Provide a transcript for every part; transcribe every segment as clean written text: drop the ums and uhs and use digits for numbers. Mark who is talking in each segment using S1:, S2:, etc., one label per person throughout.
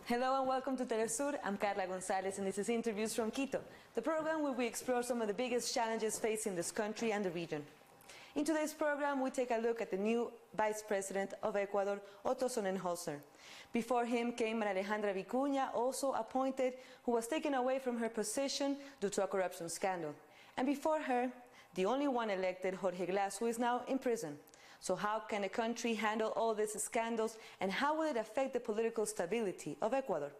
S1: Hello and welcome to Telesur. I'm Carla Gonzalez and this is Interviews from Quito, the program where we explore some of the biggest challenges facing this country and the region. In today's program, we take a look at the new Vice President of Ecuador, Otto Sonnenholzner. Before him came Maria Alejandra Vicuña, also appointed, who was taken away from her position due to a corruption scandal. And before her, the only one elected, Jorge Glas, who is now in prison. So how can a country handle all these scandals, and how will it affect the political stability of Ecuador?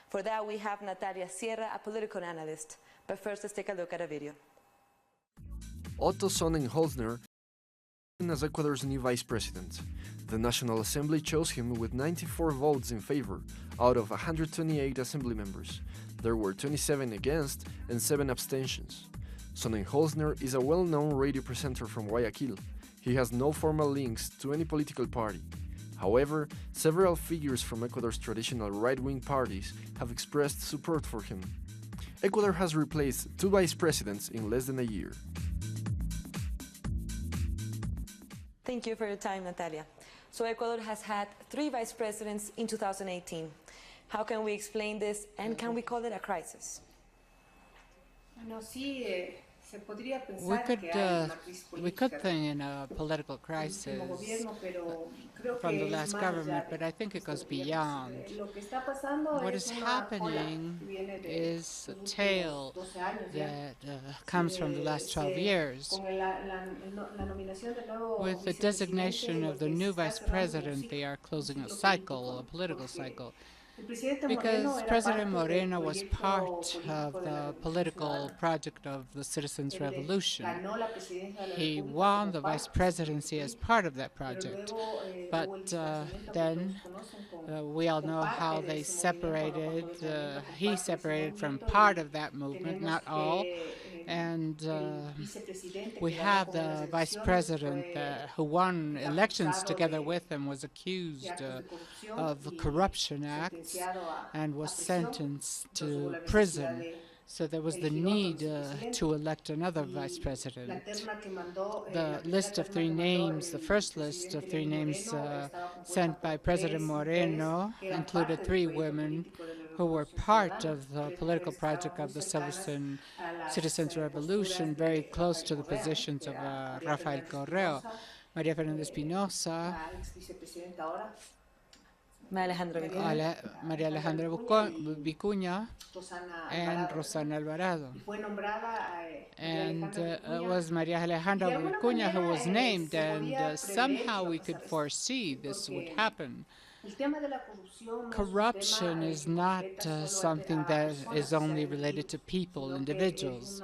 S1: For that, we have Natalia Sierra, a political analyst. But first, let's take a look at a video.
S2: Otto Sonnenholzner as Ecuador's new vice president. The National Assembly chose him with 94 votes in favor out of 128 assembly members. There were 27 against and 7 abstentions. Sonnenholzner is a well-known radio presenter from Guayaquil. He has no formal links to any political party. However, several figures from Ecuador's traditional right-wing parties have expressed support for him. Ecuador has replaced 2 vice presidents in less than a year.
S1: Thank you for your time, Natalia. So Ecuador has had 3 vice presidents in 2018. How can we explain this, and can we call it a crisis?
S3: We could think in a political crisis from the last government, but I think it goes beyond. What is happening is a tale that comes from the last 12 years. With the designation of the new vice president, they are closing a cycle, a political cycle. Because President Moreno was part of the political project of the Citizens' Revolution. He won the vice presidency as part of that project. But then we all know how they separated. He separated from part of that movement, not all. And we have the vice president who won elections together with him, was accused of corruption acts and was sentenced to prison. So there was the need to elect another vice president. The list of 3 names, the first list of 3 names sent by President Moreno included 3 women who were part of the political project of the Citizens' Revolution, very close to the positions of Rafael Correo, Maria Espinosa,
S1: Maria
S3: Alejandra Vicuña, and Rosana Alvarado. And it was Maria Alejandra Vicuña who was named, and somehow we could foresee this would happen. Corruption is not something that is only related to people, individuals.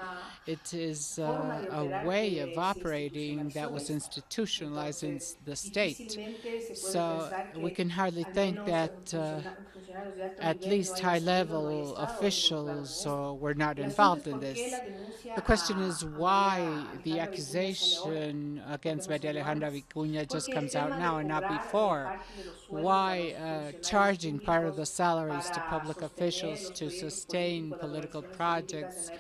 S3: It is a way of operating that was institutionalized in the state. So we can hardly think that at least high-level officials were not involved in this. The question is why the accusation against Maria Alejandra Vicuña just comes out now and not before. Why charging part of the salaries to public officials to sustain political projects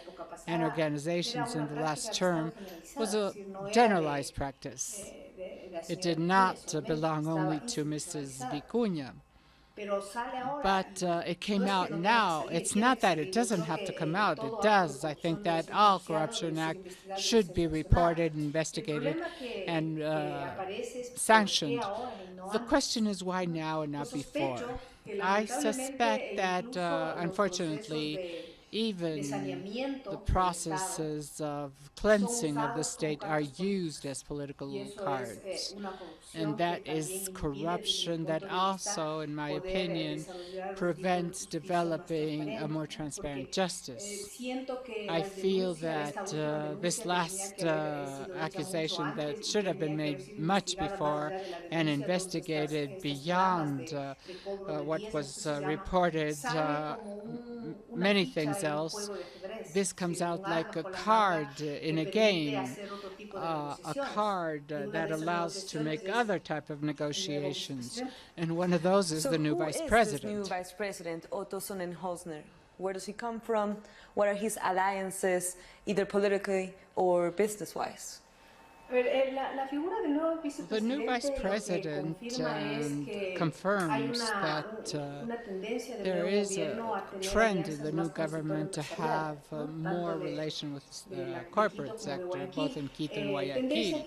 S3: and organizations in the last term was a generalized practice. It did not belong only to Mrs. Vicuña. But it came out now. It's not that it doesn't have to come out. It does. I think that all corruption acts should be reported, investigated, and sanctioned. The question is why now and not before. I suspect that, unfortunately, even the processes of cleansing of the state are used as political cards. And that is corruption that also, in my opinion, prevents developing a more transparent justice. I feel that this last accusation that should have been made much before and investigated beyond what was reported, many things else. This comes out like a card in a game, a card that allows to make other type of negotiations. And one of those is the new vice president.
S1: Who is this new vice president, Otto Sonnenholzner? Where does he come from? What are his alliances, either politically or business-wise?
S3: The new vice president confirms that there is a trend in the new government to have more relation with the corporate sector, both in Quito and Guayaquil.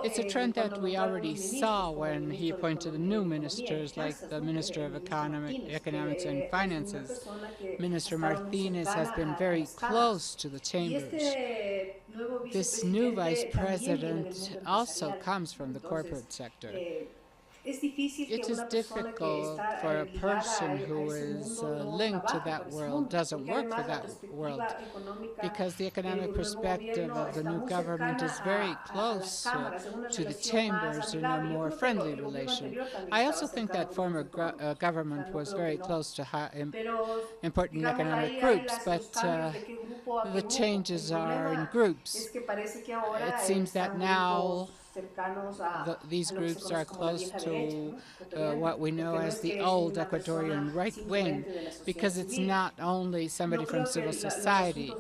S3: It's a trend that we already saw when he appointed the new ministers, like the Minister of Economics and Finances. Minister Martinez has been very close to the chambers. This new vice president also comes from the corporate sector. It is difficult for a person who is linked to that world, doesn't work for that world, because the economic perspective of the new government is very close to the chambers in a more friendly relation. I also think that former government was very close to important economic groups, but the changes are in groups. It seems that now these groups are close to what we know as the old Ecuadorian right wing, because it's not only somebody from civil society.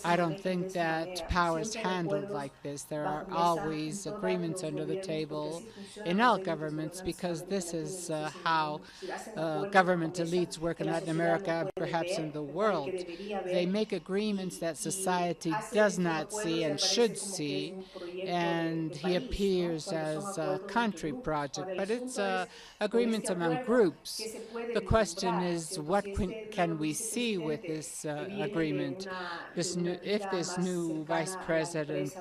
S3: I don't think that power is handled like this. There are always agreements under the table in all governments, because this is how government elites work in Latin America and perhaps in the world. They make agreements that society does not see and should see, and he appears as a country project, but it's agreements among groups. The question is, what can we see with this agreement? If this new vice president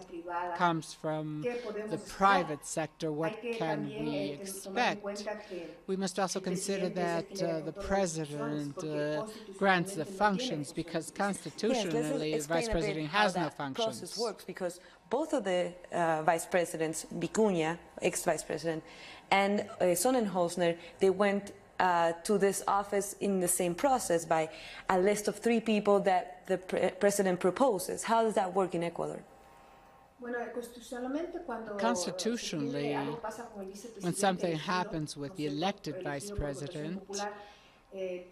S3: comes from the private sector, what can we expect? We must also consider that the president grants the functions, because constitutionally the vice president has no functions.
S1: Process works, because both of the vice presidents, Vicuña, ex-vice president, and Sonnenholzner, they went to this office in the same process by a list of 3 people that the president proposes. How does that work in Ecuador?
S3: Constitutionally, when something happens with the elected vice president,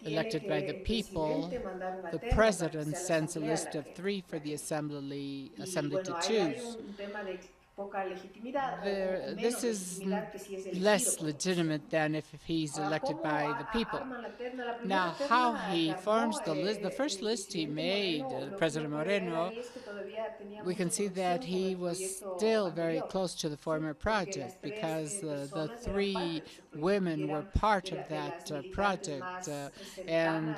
S3: elected by the people, the president sends a list of 3 for the assembly to choose. This is less legitimate than if he's elected by the people. Now, how he forms the list, the first list he made, President Moreno, we can see that he was still very close to the former project, because the 3 women were part of that project, and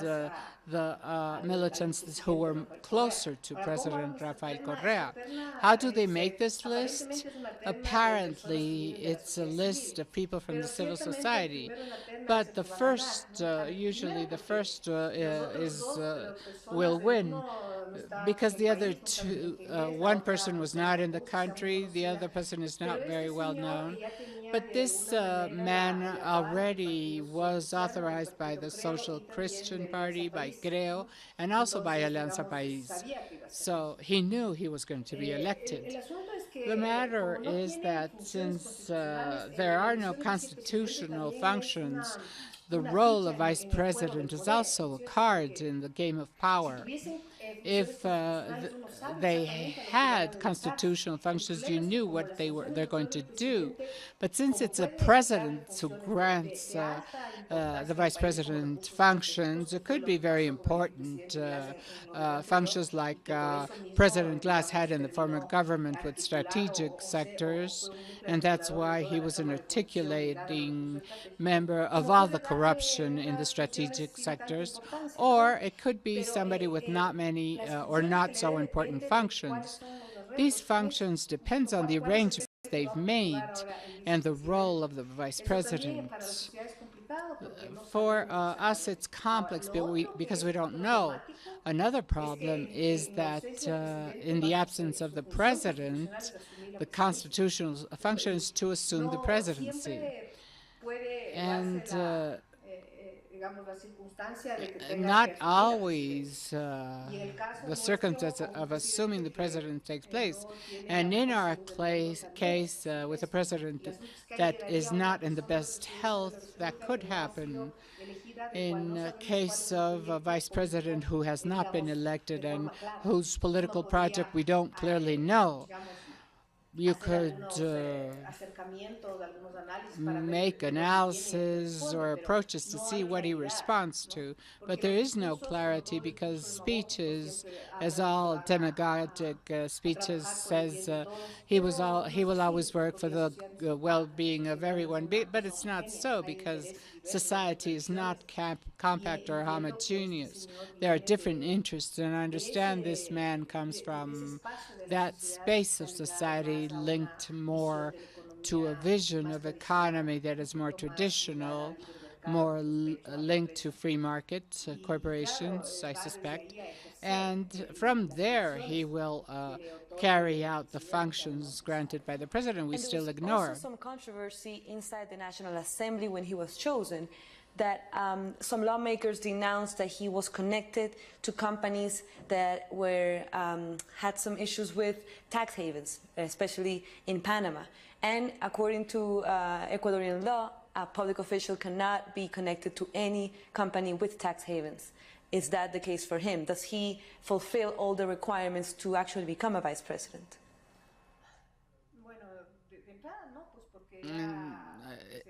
S3: the militants who were closer to President Rafael Correa. How do they make this list? Apparently, it's a list of people from the civil society, but the first, usually the first will win, because the other 2, one person was not in the country, the other person is not very well known. But this man already was authorized by the Social Christian Party, by Creo, and also by Alianza País. So he knew he was going to be elected. The matter is that since there are no constitutional functions, the role of vice president is also a card in the game of power. If they had constitutional functions, you knew what they're going to do. But since it's a president who grants the vice president functions, it could be very important functions like President Glas had in the former government with strategic sectors, and that's why he was an articulating member of all the corruption in the strategic sectors. Or it could be somebody with not many or not so important functions. These functions depend on the arrangements they've made and the role of the vice president. For us, it's complex because we don't know. Another problem is that in the absence of the president, the constitutional function is to assume the presidency. And not always the circumstance of assuming the president takes place. And in our case, with a president that is not in the best health, that could happen. In a case of a vice president who has not been elected and whose political project we don't clearly know, you could make analysis or approaches to see what he responds to, but there is no clarity because speeches, as all demagogic speeches says, he will always work for the well-being of everyone. But it's not so because society is not compact or homogeneous. There are different interests, and I understand this man comes from that space of society linked more to a vision of economy that is more traditional, more linked to free market corporations, I suspect. And from there, he will carry out the functions granted by the president. We still ignore.
S1: Also some controversy inside the National Assembly when he was chosen, that some lawmakers denounced that he was connected to companies that had some issues with tax havens, especially in Panama. And according to Ecuadorian law, a public official cannot be connected to any company with tax havens. Is that the case for him? Does he fulfill all the requirements to actually become a vice president?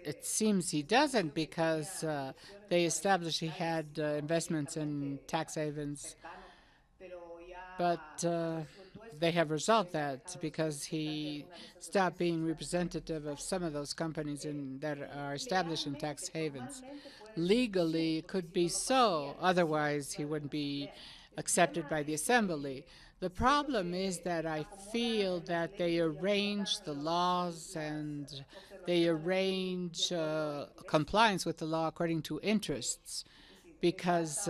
S3: It seems he doesn't because they established he had investments in tax havens, but they have resolved that because he stopped being representative of some of those companies that are established in tax havens. Legally, it could be so. Otherwise, he wouldn't be accepted by the assembly. The problem is that I feel that they arrange the laws and they arrange compliance with the law according to interests, because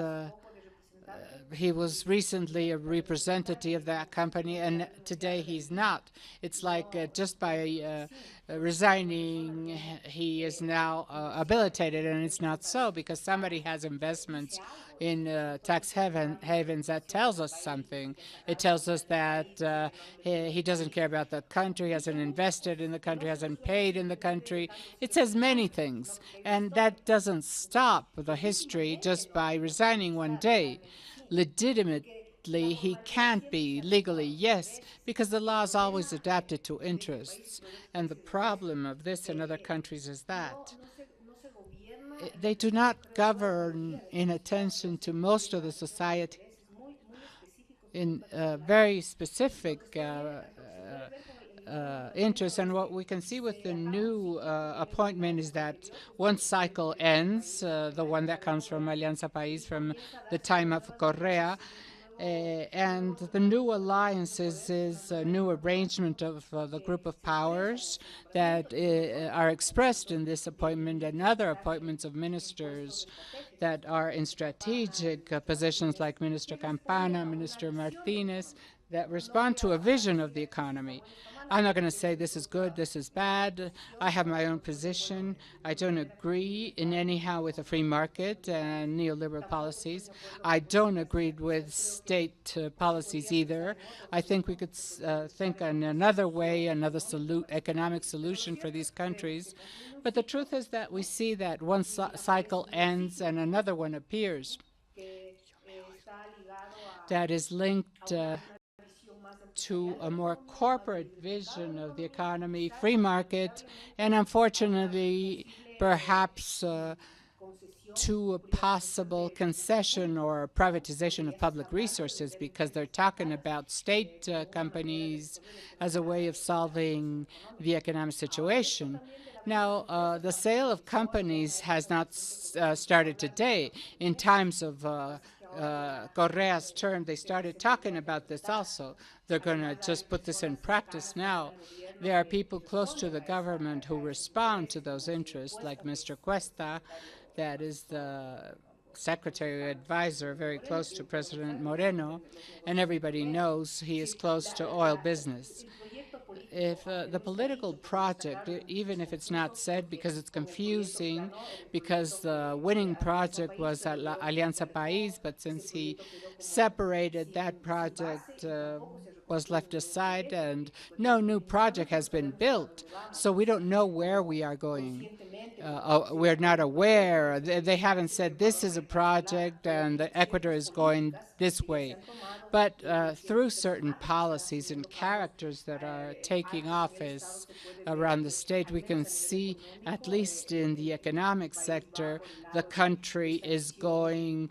S3: he was recently a representative of that company, and today he's not. It's like just by resigning, he is now habilitated, and it's not so because somebody has investments in tax havens. That tells us something. It tells us that he doesn't care about the country, hasn't invested in the country, hasn't paid in the country. It says many things, and that doesn't stop the history just by resigning one day. Legitimately, he can't be. Legally, yes, because the law is always adapted to interests. And the problem of this in other countries is that they do not govern in attention to most of the society in very specific interests. And what we can see with the new appointment is that one cycle ends, the one that comes from Alianza País from the time of Correa, and the new alliances is a new arrangement of the group of powers that are expressed in this appointment and other appointments of ministers that are in strategic positions like Minister Campana, Minister Martinez, that respond to a vision of the economy. I'm not going to say this is good, this is bad. I have my own position. I don't agree in anyhow with the free market and neoliberal policies. I don't agree with state policies either. I think we could think in another way, another economic solution for these countries. But the truth is that we see that one cycle ends and another one appears that is linked to a more corporate vision of the economy, free market, and unfortunately, perhaps to a possible concession or privatization of public resources, because they're talking about state companies as a way of solving the economic situation. Now, the sale of companies has not started today. In times of Correa's term, they started talking about this also. They're going to just put this in practice now. There are people close to the government who respond to those interests, like Mr. Cuesta, that is the secretary advisor very close to President Moreno, and everybody knows he is close to oil business. If the political project, even if it's not said because it's confusing, because the winning project was Alianza País, but since he separated that project, was left aside, and no new project has been built. So we don't know where we are going. We're not aware. They haven't said this is a project and Ecuador is going this way. But through certain policies and characters that are taking office around the state, we can see, at least in the economic sector, the country is going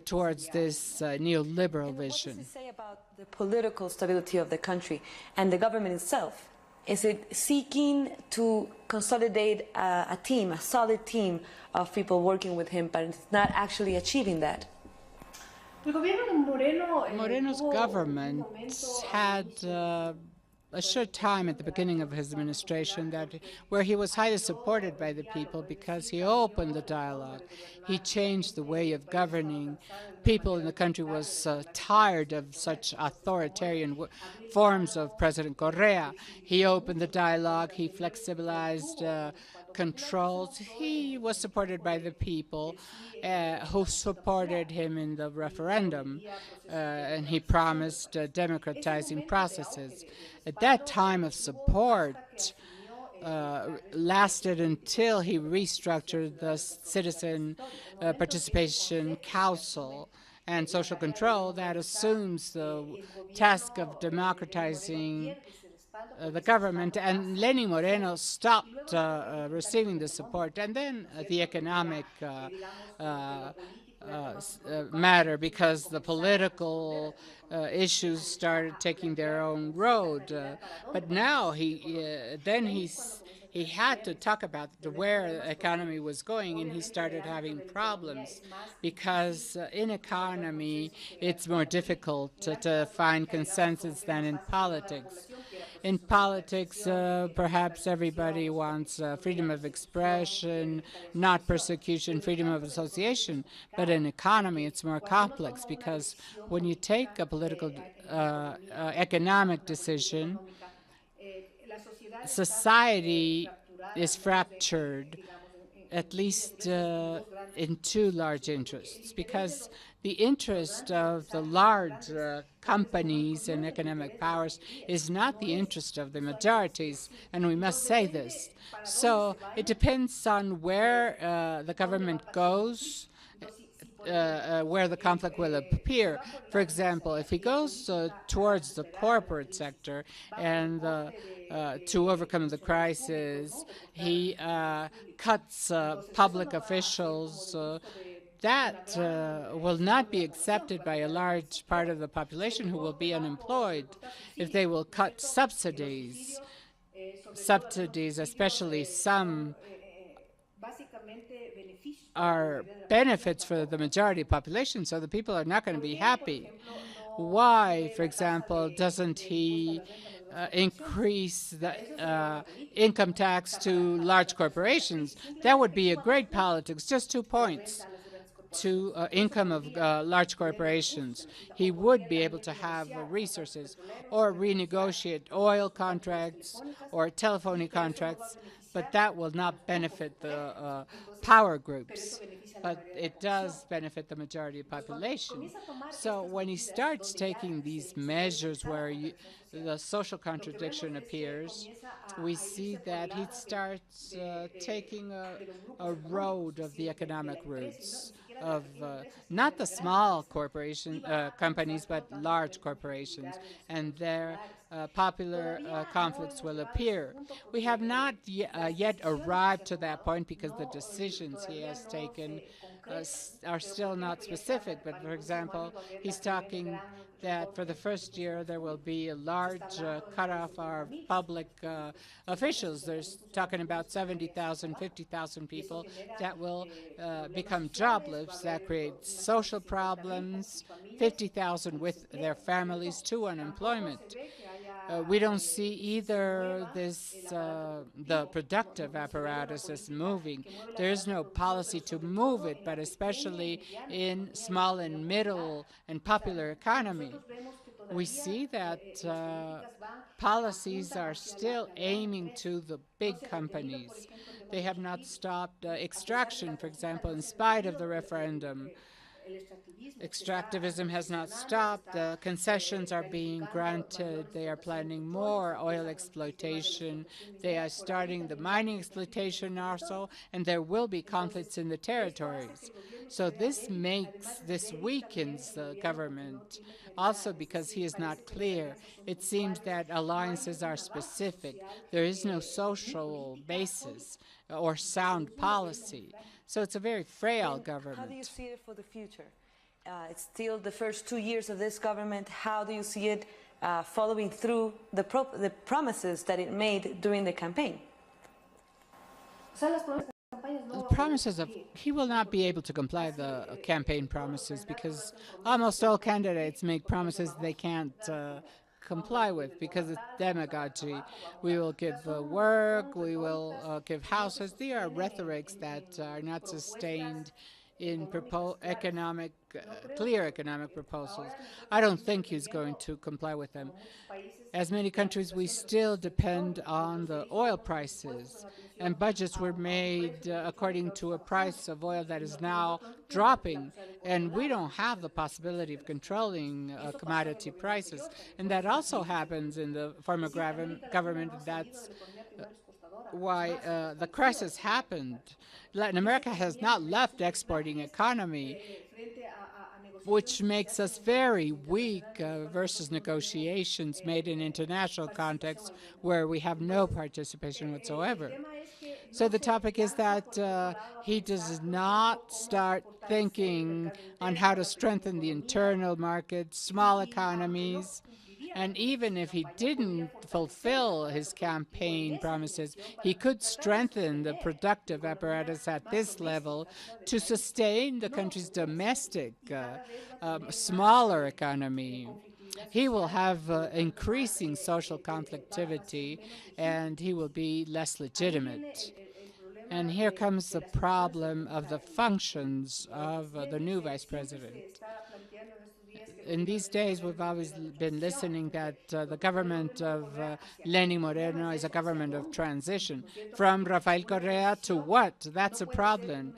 S3: towards this neoliberal vision.
S1: What does it say about the political stability of the country and the government itself? Is it seeking to consolidate a team, a solid team of people working with him, but it's not actually achieving that?
S3: Moreno's government had a short time at the beginning of his administration where he was highly supported by the people because he opened the dialogue. He changed the way of governing. People in the country was tired of such authoritarian forms of President Correa. He opened the dialogue. He flexibilized controls. He was supported by the people who supported him in the referendum, and he promised democratizing processes. At that time of support lasted until he restructured the Citizen Participation Council and social control that assumes the task of democratizing the government, and Lenin Moreno stopped receiving the support, and then the economic matter, because the political issues started taking their own road. But now he had to talk about where the economy was going, and he started having problems because in economy it's more difficult to find consensus than in politics. In politics, perhaps everybody wants freedom of expression, not persecution, freedom of association. But in economy, it's more complex because when you take a political economic decision, society is fractured, at least in two large interests, because the interest of the large companies and economic powers is not the interest of the majorities, and we must say this. So it depends on where the government goes, where the conflict will appear. For example, if he goes towards the corporate sector and to overcome the crisis, he cuts public officials, that will not be accepted by a large part of the population who will be unemployed. If they will cut subsidies, especially some are benefits for the majority population, so the people are not going to be happy. Why, for example, doesn't he increase the income tax to large corporations? That would be a great politics. Just 2 points to income of large corporations. He would be able to have resources or renegotiate oil contracts or telephony contracts, but that will not benefit the power groups. But it does benefit the majority of the population. So when he starts taking these measures where the social contradiction appears, we see that he starts taking a road of the economic roots of not the small companies, but large corporations, and their popular conflicts will appear. We have not yet arrived to that point because the decisions he has taken are still not specific. But for example, he's talking that for the first year there will be a large cutoff of public officials. There's talking about 70,000, 50,000 people that will become jobless. That creates social problems, 50,000 with their families to unemployment. We don't see either the productive apparatus is moving. There is no policy to move it, but especially in small and middle and popular economy. We see that policies are still aiming to the big companies. They have not stopped extraction, for example, in spite of the referendum. Extractivism has not stopped. Concessions are being granted. They are planning more oil exploitation. They are starting the mining exploitation also, and there will be conflicts in the territories. So this weakens the government, also because he is not clear. It seems that alliances are specific. There is no social basis or sound policy. So it's a very frail government.
S1: How do you see it for the future? It's still the first 2 years of this government. How do you see it following through the promises that it made during the campaign?
S3: The promises of he will not be able to comply the campaign promises because almost all candidates make promises they can't comply with because it's demagogy. We will give work, we will give houses. These are rhetorics that are not sustained in clear economic proposals. I don't think he's going to comply with them. As many countries, we still depend on the oil prices, and budgets were made according to a price of oil that is now dropping, and we don't have the possibility of controlling commodity prices. And that also happens in the former government. That's why the crisis happened. Latin America has not left exporting economy, which makes us very weak versus negotiations made in international context where we have no participation whatsoever. So the topic is that he does not start thinking on how to strengthen the internal market, small economies, and even if he didn't fulfill his campaign promises, he could strengthen the productive apparatus at this level to sustain the country's domestic, smaller economy. He will have increasing social conflictivity, and he will be less legitimate. And here comes the problem of the functions of the new vice president. In these days, we've always been listening that the government of Lenin Moreno is a government of transition. From Rafael Correa to what? That's a problem.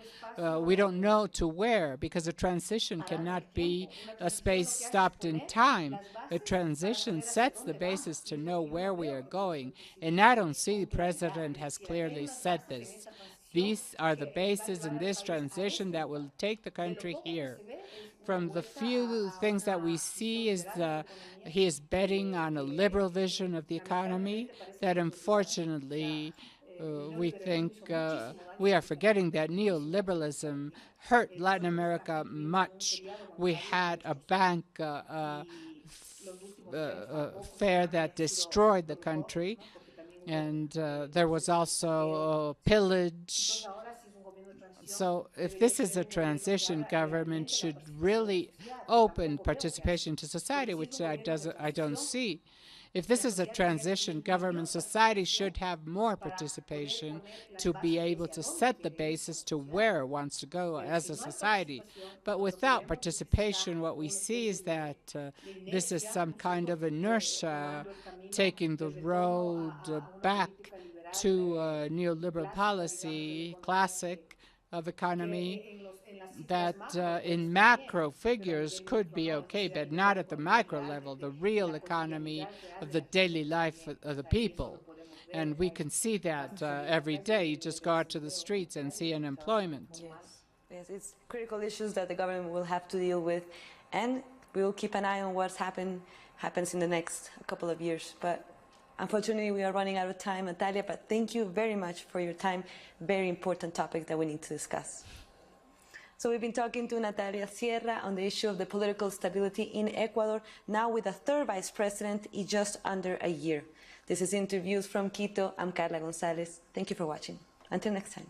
S3: We don't know to where, because a transition cannot be a space stopped in time. A transition sets the basis to know where we are going, and I don't see the president has clearly said this. These are the bases in this transition that will take the country here. From the few things that we see is he is betting on a liberal vision of the economy that unfortunately we think we are forgetting that neoliberalism hurt Latin America much. We had a bank fair that destroyed the country, and there was also pillage. So if this is a transition, government should really open participation to society, which I don't see. If this is a transition government, society should have more participation to be able to set the basis to where it wants to go as a society. But without participation, what we see is that this is some kind of inertia taking the road back to neoliberal policy, classic, of economy that in macro figures could be okay, but not at the micro level, the real economy of the daily life of the people. And we can see that every day. You just go out to the streets and see unemployment.
S1: Yes, it's critical issues that the government will have to deal with, and we will keep an eye on what happens in the next couple of years. But unfortunately, we are running out of time, Natalia, but thank you very much for your time. Very important topic that we need to discuss. So we've been talking to Natalia Sierra on the issue of the political stability in Ecuador, now with a third vice president in just under a year. This is Interviews from Quito. I'm Carla Gonzalez. Thank you for watching. Until next time.